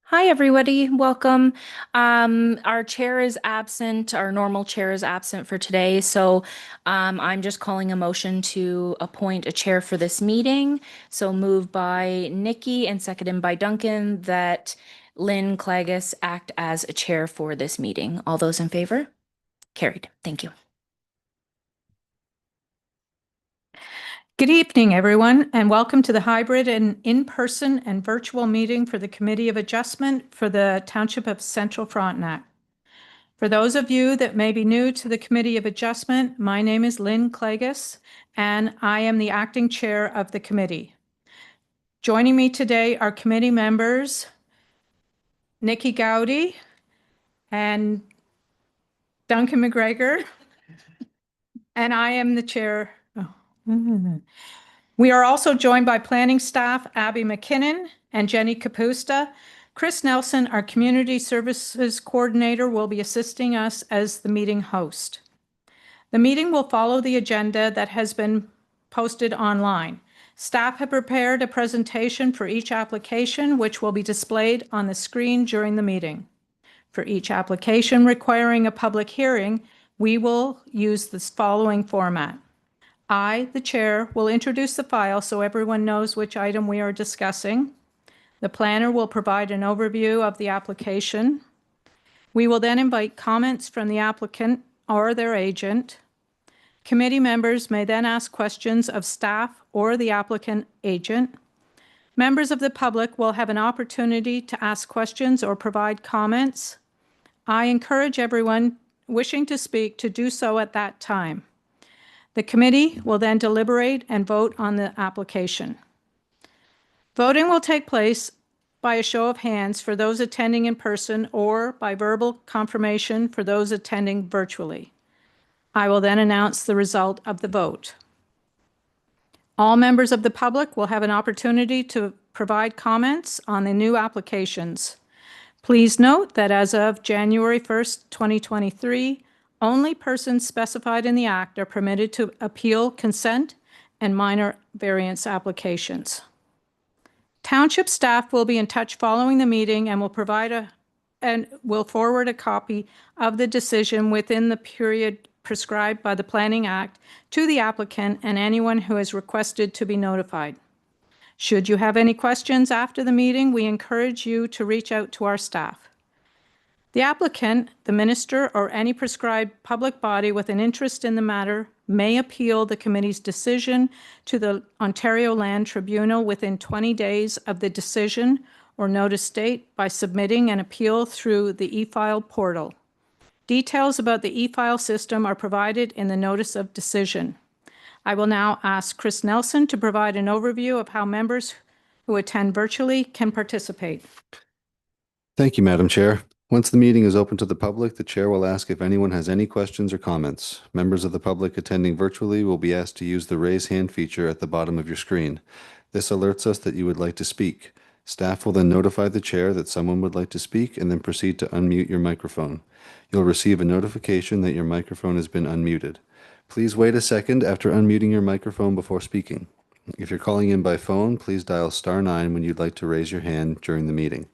Hi, everybody. Welcome. Our chair is absent. Our normal chair is absent for today. I'm just calling a motion to appoint a chair for this meeting. So moved by Nikki and seconded by Duncan that Lynn Clagus act as a chair for this meeting. All those in favor? Carried. Thank you. Good evening, everyone, and welcome to the hybrid and in-person and virtual meeting for the Committee of Adjustment for the Township of Central Frontenac. For those of you that may be new to the Committee of Adjustment, my name is Lynn Clagus, and I am the acting chair of the committee. Joining me today are committee members Nikki Gowdy and Duncan McGregor, and I am the chair. We are also joined by planning staff Abby McKinnon and Jenny Capusta. Chris Nelson, our community services coordinator, will be assisting us as the meeting host. The meeting will follow the agenda that has been posted online. Staff have prepared a presentation for each application, which will be displayed on the screen during the meeting. For each application requiring a public hearing, we will use this following format. I, the chair, will introduce the file so everyone knows which item we are discussing. The planner will provide an overview of the application. We will then invite comments from the applicant or their agent. Committee members may then ask questions of staff or the applicant agent. Members of the public will have an opportunity to ask questions or provide comments. I encourage everyone wishing to speak to do so at that time. The committee will then deliberate and vote on the application. Voting will take place by a show of hands for those attending in person or by verbal confirmation for those attending virtually. I will then announce the result of the vote. All members of the public will have an opportunity to provide comments on the new applications. Please note that as of January 1st, 2023, only persons specified in the Act are permitted to appeal consent and minor variance applications. Township staff will be in touch following the meeting and will forward a copy of the decision within the period prescribed by the Planning Act to the applicant and anyone who has requested to be notified. Should you have any questions after the meeting, we encourage you to reach out to our staff. The applicant, the minister, or any prescribed public body with an interest in the matter may appeal the committee's decision to the Ontario Land Tribunal within 20 days of the decision or notice date by submitting an appeal through the e-file portal. Details about the e-file system are provided in the notice of decision. I will now ask Chris Nelson to provide an overview of how members who attend virtually can participate. Thank you, Madam Chair. Once the meeting is open to the public, the chair will ask if anyone has any questions or comments. Members of the public attending virtually will be asked to use the raise hand feature at the bottom of your screen. This alerts us that you would like to speak. Staff will then notify the chair that someone would like to speak and then proceed to unmute your microphone. You'll receive a notification that your microphone has been unmuted. Please wait a second after unmuting your microphone before speaking. If you're calling in by phone, please dial *9 when you'd like to raise your hand during the meeting.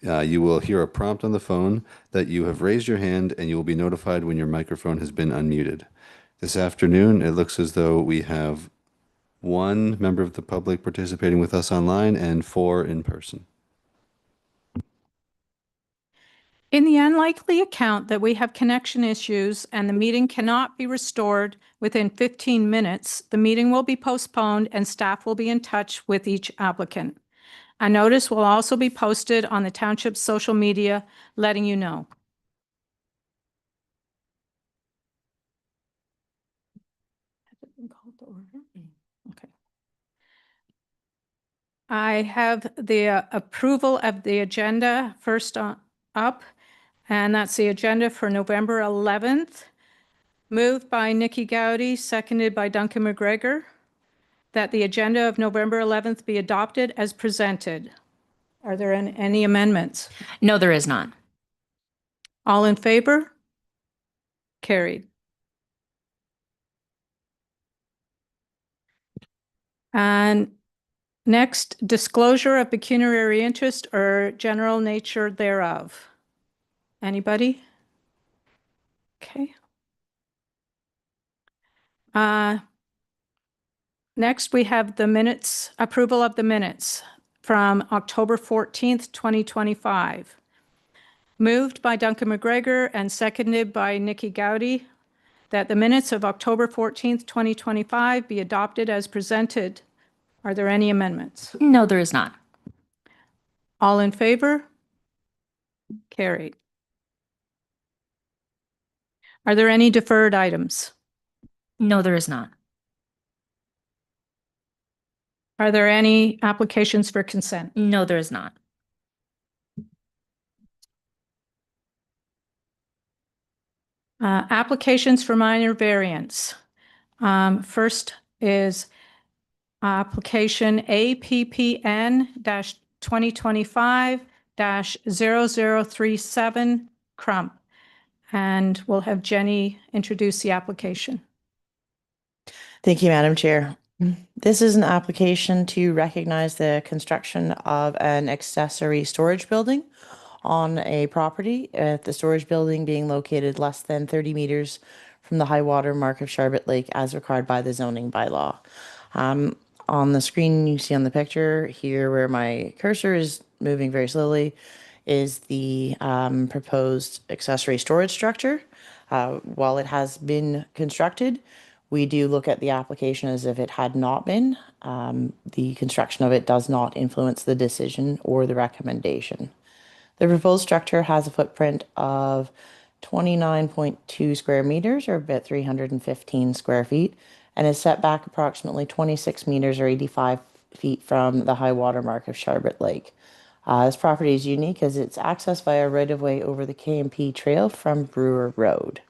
You will hear a prompt on the phone that you have raised your hand and you will be notified when your microphone has been unmuted. This afternoon, it looks as though we have 1 member of the public participating with us online and 4 in person. In the unlikely account that we have connection issues and the meeting cannot be restored within 15 minutes, the meeting will be postponed and staff will be in touch with each applicant. A notice will also be posted on the township's social media, letting you know. Has it been called to order? Okay. I have the approval of the agenda first up, and that's the agenda for November 11th. Moved by Nikki Gowdy, seconded by Duncan McGregor, that the agenda of November 11th be adopted as presented. Are there any amendments? No, there is not. All in favor? Carried. And Next, disclosure of pecuniary interest or general nature thereof. Anybody? Okay. Next, we have the minutes, approval of the minutes from October 14th, 2025. Moved by Duncan McGregor and seconded by Nikki Gowdy that the minutes of October 14th, 2025 be adopted as presented. Are there any amendments? No, there is not. All in favor? Carried. Are there any deferred items? No, there is not. Are there any applications for consent? No, there is not. Applications for minor variance. First is application APPN-2025-0037 Crump. And we'll have Jenny introduce the application. Thank you, Madam Chair. This is an application to recognize the construction of an accessory storage building on a property, the storage building being located less than 30 meters from the high water mark of Sharbot Lake as required by the zoning bylaw. On the screen you see on the picture here where my cursor is moving very slowly is the proposed accessory storage structure. While it has been constructed, we do look at the application as if it had not been. The construction of it does not influence the decision or the recommendation. The proposed structure has a footprint of 29.2 square meters, or about 315 square feet, and is set back approximately 26 meters or 85 feet from the high water mark of Sharbot Lake. This property is unique as it's accessed via right-of-way over the KMP Trail from Brewer Road.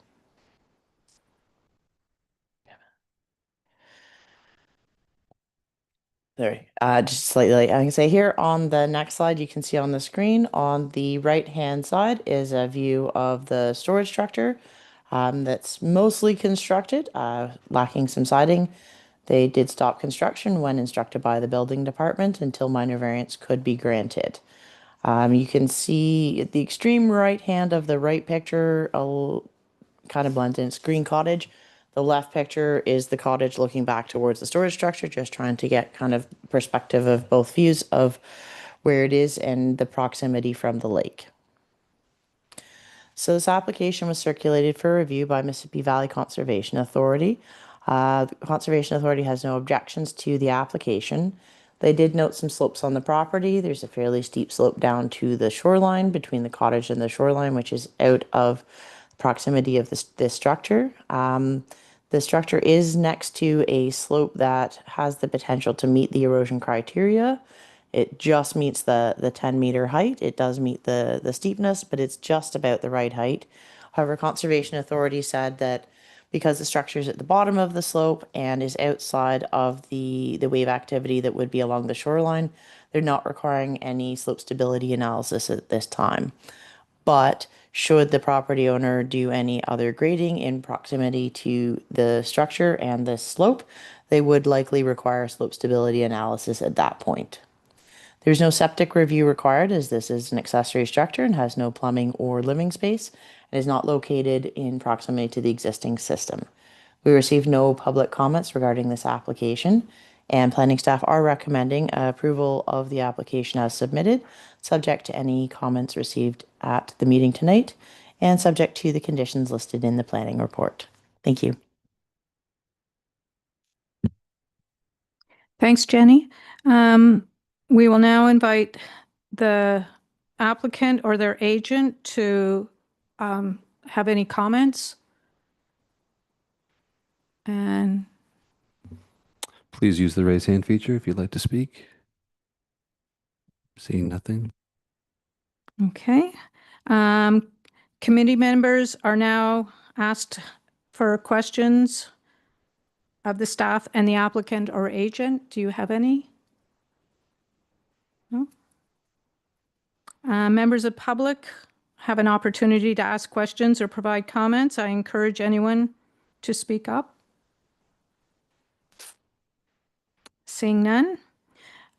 Sorry, just slightly, I can say here on the next slide, you can see on the screen on the right-hand side is a view of the storage structure that's mostly constructed, lacking some siding. They did stop construction when instructed by the building department until minor variance could be granted. You can see at the extreme right hand of the right picture, kind of blends in, it's green cottage. The left picture is the cottage looking back towards the storage structure, just trying to get kind of perspective of both views of where it is and the proximity from the lake. So this application was circulated for review by Mississippi Valley Conservation Authority. The Conservation Authority has no objections to the application. They did note some slopes on the property. There's a fairly steep slope down to the shoreline between the cottage and the shoreline, which is out of proximity of this structure. The structure is next to a slope that has the potential to meet the erosion criteria. It just meets the 10-meter height. It does meet the steepness, but it's just about the right height. However, Conservation Authority said that because the structure is at the bottom of the slope and is outside of the wave activity that would be along the shoreline, they're not requiring any slope stability analysis at this time. But should the property owner do any other grading in proximity to the structure and the slope, they would likely require slope stability analysis at that point. There's no septic review required as this is an accessory structure and has no plumbing or living space and is not located in proximity to the existing system. We received no public comments regarding this application, and planning staff are recommending approval of the application as submitted, subject to any comments received at the meeting tonight, and subject to the conditions listed in the planning report. Thank you. Thanks, Jenny. We will now invite the applicant or their agent to have any comments. And Please use the raise hand feature if you'd like to speak. Seeing nothing. okay. Committee members are now asked for questions of the staff and the applicant or agent. Do you have any? No? Members of public have an opportunity to ask questions or provide comments. I encourage anyone to speak up. Seeing none.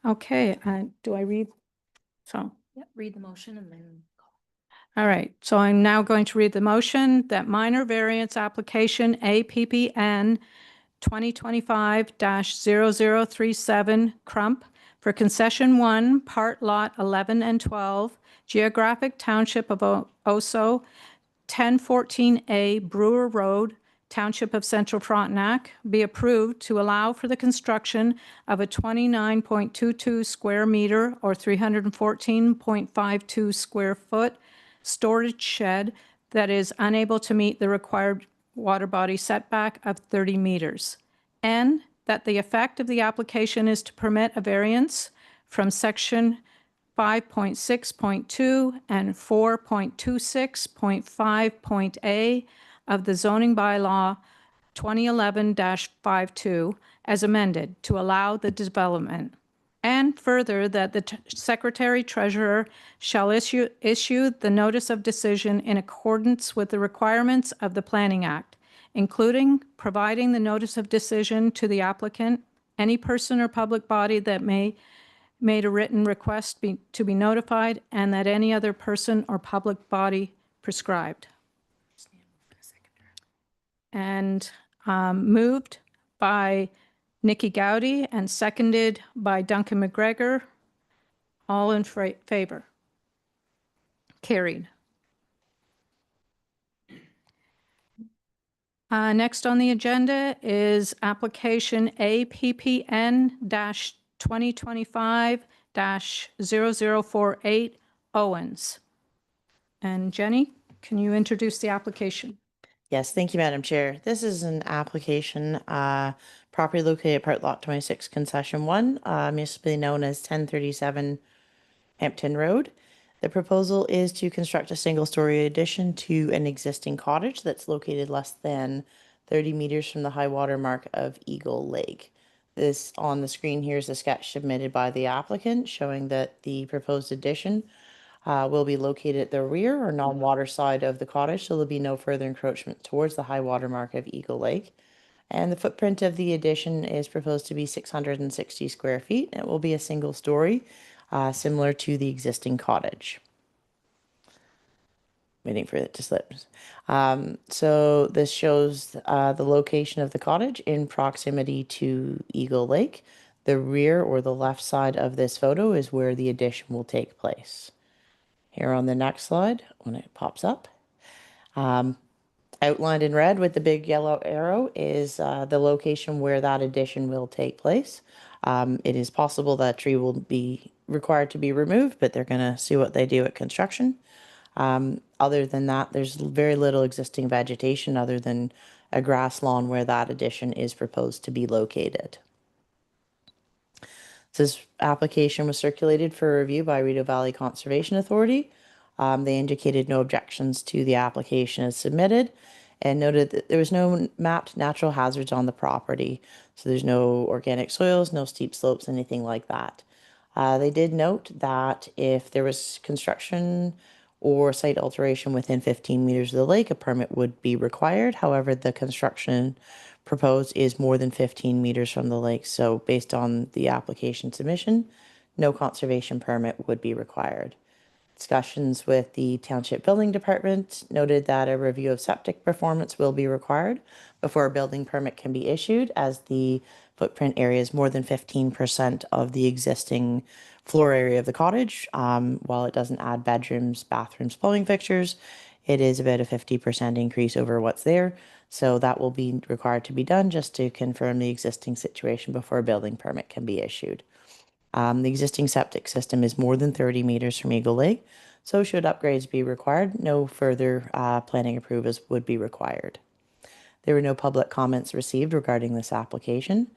Okay, do I read? So, Yep, read the motion and then. all right, so I'm now going to read the motion that minor variance application APPN 2025-0037 Crump for concession 1, part lot 11 and 12, geographic township of Oso, 1014A Brewer Road, Township of Central Frontenac, be approved to allow for the construction of a 29.22 square meter or 314.52 square foot storage shed that is unable to meet the required water body setback of 30 meters. And that the effect of the application is to permit a variance from section 5.6.2 and 4.26.5.a of the zoning bylaw 2011-52 as amended to allow the development. And further, that the Secretary Treasurer shall issue the notice of decision in accordance with the requirements of the Planning Act, including providing the notice of decision to the applicant, any person or public body that may made a written request to be notified, and that any other person or public body prescribed. And moved by Nikki Gowdy and seconded by Duncan McGregor. All in favor? Carried. Next on the agenda is application APPN-2025-0048 Owens. And Jenny, can you introduce the application? Yes, thank you, Madam Chair. This is an application, property located at part lot 26, concession 1, municipally known as 1037 Hampton Road. The proposal is to construct a single-story addition to an existing cottage that's located less than 30 meters from the high water mark of Eagle Lake. This on the screen here is a sketch submitted by the applicant showing that the proposed addition will be located at the rear or non-water side of the cottage, so there'll be no further encroachment towards the high water mark of Eagle Lake. And the footprint of the addition is proposed to be 660 square feet. It will be a single story, similar to the existing cottage. Waiting for it to slip. So this shows the location of the cottage in proximity to Eagle Lake. The rear or the left side of this photo is where the addition will take place. Here on the next slide, when it pops up, outlined in red with the big yellow arrow is the location where that addition will take place. It is possible that tree will be required to be removed, but they're going to see what they do at construction. Other than that, there's very little existing vegetation other than a grass lawn where that addition is proposed to be located. This application was circulated for review by Rideau Valley Conservation Authority. They indicated no objections to the application as submitted and noted that there was no mapped natural hazards on the property. So there's no organic soils, no steep slopes, anything like that. They did note that if there was construction or site alteration within 15 meters of the lake, a permit would be required. However, the construction proposed is more than 15 meters from the lake. So based on the application submission, no conservation permit would be required. Discussions with the Township Building Department noted that a review of septic performance will be required before a building permit can be issued, as the footprint area is more than 15% of the existing floor area of the cottage. While it doesn't add bedrooms, bathrooms, plumbing fixtures, it is about a 50% increase over what's there. So that will be required to be done just to confirm the existing situation before a building permit can be issued. The existing septic system is more than 30 meters from Eagle Lake, so should upgrades be required, no further planning approvals would be required. There were no public comments received regarding this application,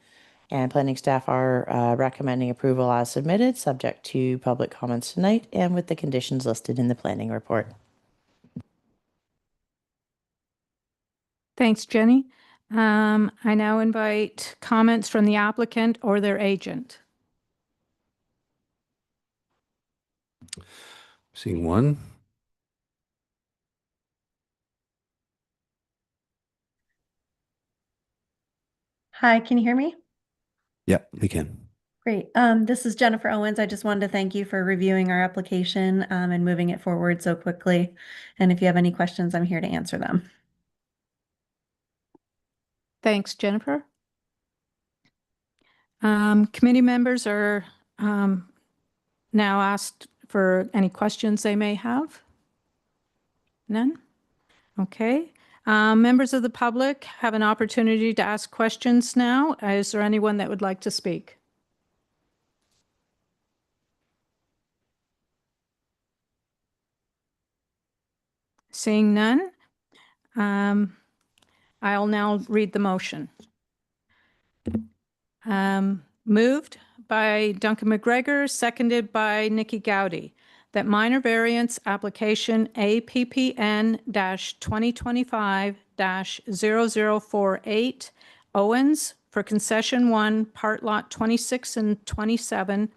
and planning staff are recommending approval as submitted, subject to public comments tonight and with the conditions listed in the planning report. Thanks, Jenny. I now invite comments from the applicant or their agent. Seeing one. Hi, can you hear me? Yeah, we can. Great. This is Jennifer Owens. I just wanted to thank you for reviewing our application and moving it forward so quickly. And if you have any questions, I'm here to answer them. Thanks, Jennifer. Committee members are now asked for any questions they may have. None? Okay. Members of the public have an opportunity to ask questions now. Is there anyone that would like to speak? Seeing none, I'll now read the motion. Moved by Duncan McGregor, seconded by Nikki Gowdy, that minor variance application APPN-2025-0048 Owens for concession 1, part lot 26 and 27,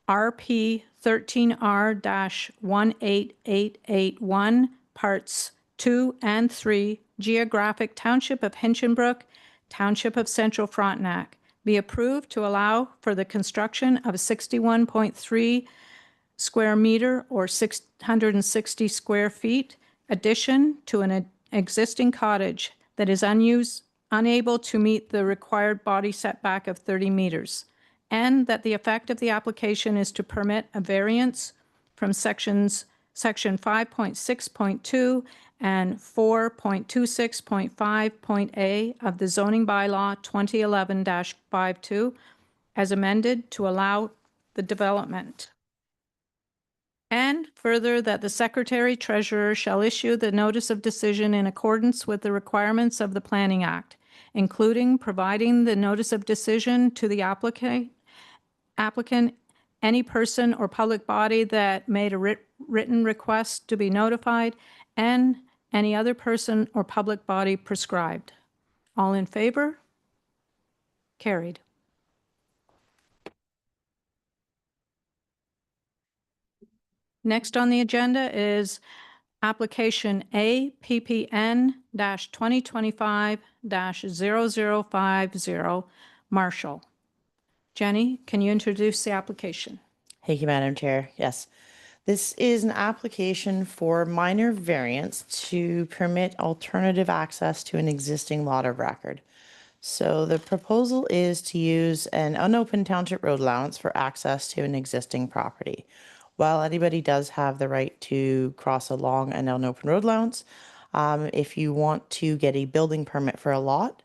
RP 13R-18881, parts 2 and 3, geographic Township of Hinchinbrook, Township of Central Frontenac, be approved to allow for the construction of a 61.3 square meter or 660 square feet addition to an existing cottage that is unable to meet the required body setback of 30 meters, and that the effect of the application is to permit a variance from section 5.6.2 and 4.26.5.a of the zoning bylaw 2011-52 as amended to allow the development. And further, that the Secretary Treasurer shall issue the notice of decision in accordance with the requirements of the Planning Act, including providing the notice of decision to the applicant, any person or public body that made a written request to be notified, and any other person or public body prescribed. All in favor? Carried. Next on the agenda is application APPN-2025-0050, Marshall. Jenny, can you introduce the application? Thank you, Madam Chair. Yes. This is an application for minor variance to permit alternative access to an existing lot of record. So the proposal is to use an unopened township road allowance for access to an existing property. While anybody does have the right to cross along an unopened road allowance, if you want to get a building permit for a lot,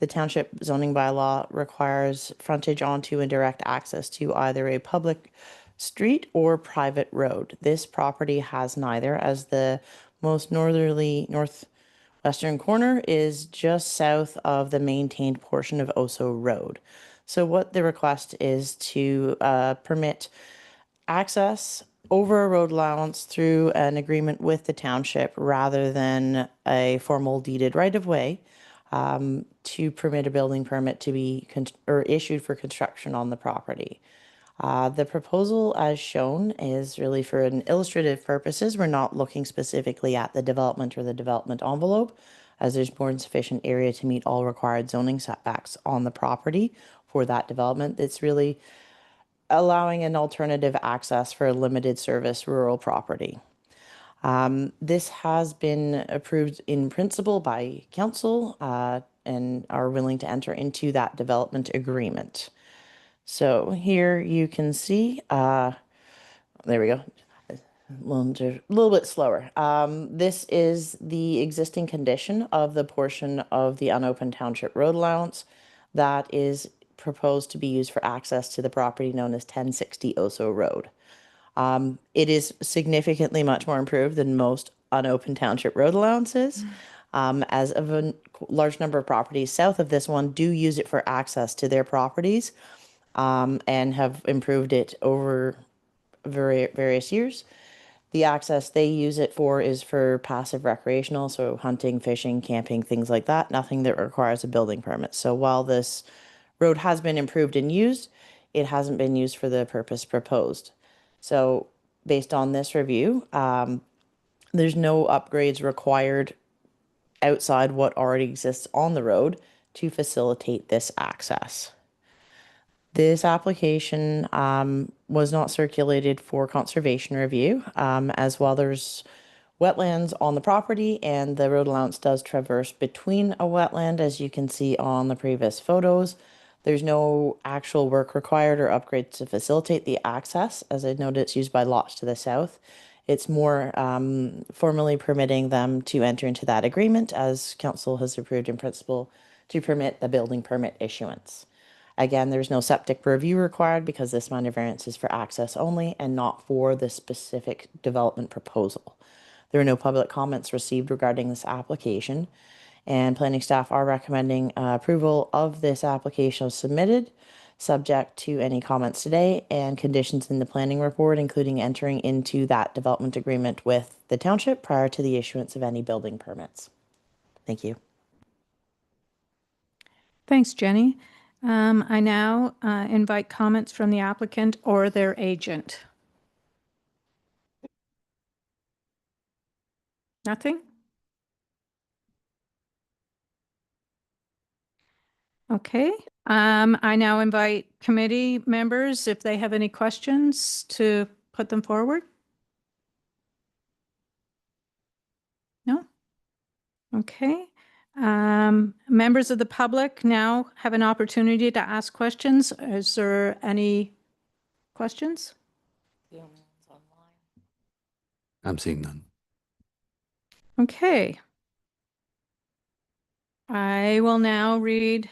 the township zoning bylaw requires frontage onto and direct access to either a public street or private road. This property has neither, as the most northwestern corner is just south of the maintained portion of Oso Road. So what the request is to permit access over a road allowance through an agreement with the township rather than a formal deeded right-of-way, to permit a building permit to be issued for construction on the property. The proposal as shown is really for an illustrative purposes. We're not looking specifically at the development or the development envelope, as there's more than sufficient area to meet all required zoning setbacks on the property for that development. It's really allowing an alternative access for a limited service rural property. This has been approved in principle by council and are willing to enter into that development agreement. So here you can see, there we go, a little bit slower. This is the existing condition of the portion of the unopened township road allowance that is proposed to be used for access to the property known as 1060 Oso Road. It is significantly much more improved than most unopened township road allowances, as of a large number of properties south of this one do use it for access to their properties, and have improved it over various years. The access they use it for is for passive recreational, so hunting, fishing, camping, things like that, nothing that requires a building permit. So while this road has been improved and used, it hasn't been used for the purpose proposed. So based on this review, there's no upgrades required outside what already exists on the road to facilitate this access. This application was not circulated for conservation review. As well, there's wetlands on the property, and the road allowance does traverse between a wetland, as you can see on the previous photos. There's no actual work required or upgrades to facilitate the access. As I noted, it's used by lots to the south. It's more formally permitting them to enter into that agreement, as council has approved in principle, to permit the building permit issuance. Again, there's no septic review required because this minor variance is for access only and not for the specific development proposal. There are no public comments received regarding this application, and planning staff are recommending approval of this application as submitted, subject to any comments today and conditions in the planning report, including entering into that development agreement with the township prior to the issuance of any building permits. Thank you. Thanks, Jenny. I now invite comments from the applicant or their agent. Nothing? Okay. I now invite committee members, if they have any questions, to put them forward. No? Okay. Members of the public now have an opportunity to ask questions. Is there any questions? I'm seeing none. Okay. I will now read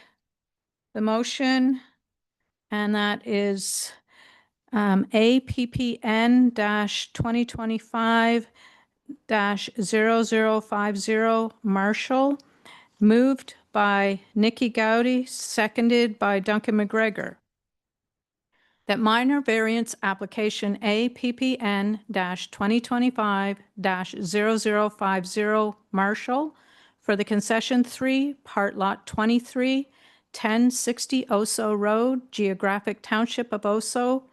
the motion, and that is APPN-2025-0050 Marshall, moved by Nikki Gowdy, seconded by Duncan McGregor. That minor variance application APPN-2025-0050 Marshall for the concession 3, part lot 23, 1060 Oso Road, geographic township of Oso,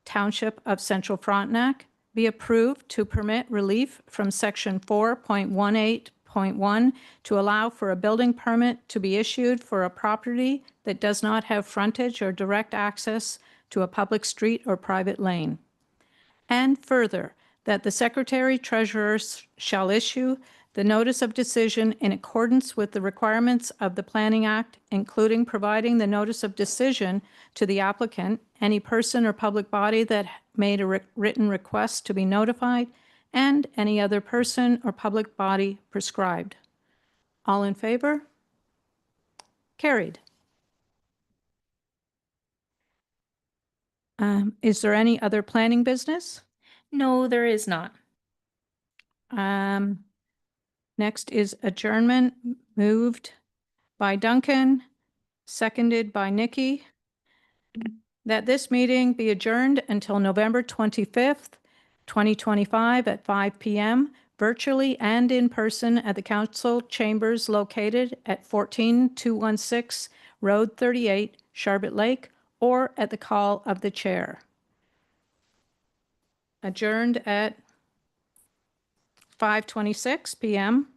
township of Central Frontenac, be approved to permit relief from section 4.18.1 to allow for a building permit to be issued for a property that does not have frontage or direct access to a public street or private lane. And further, that the Secretary Treasurer shall issue the notice of decision in accordance with the requirements of the Planning Act, including providing the notice of decision to the applicant, any person or public body that made a written request to be notified, and any other person or public body prescribed. All in favor? Carried. Is there any other planning business? No, there is not. Next is adjournment, moved by Duncan, seconded by Nikki. That this meeting be adjourned until November 25th, 2025 at 5 p.m., virtually and in person at the council chambers located at 14216 Road 38, Sharbot Lake, or at the call of the chair. Adjourned at 5:26 p.m.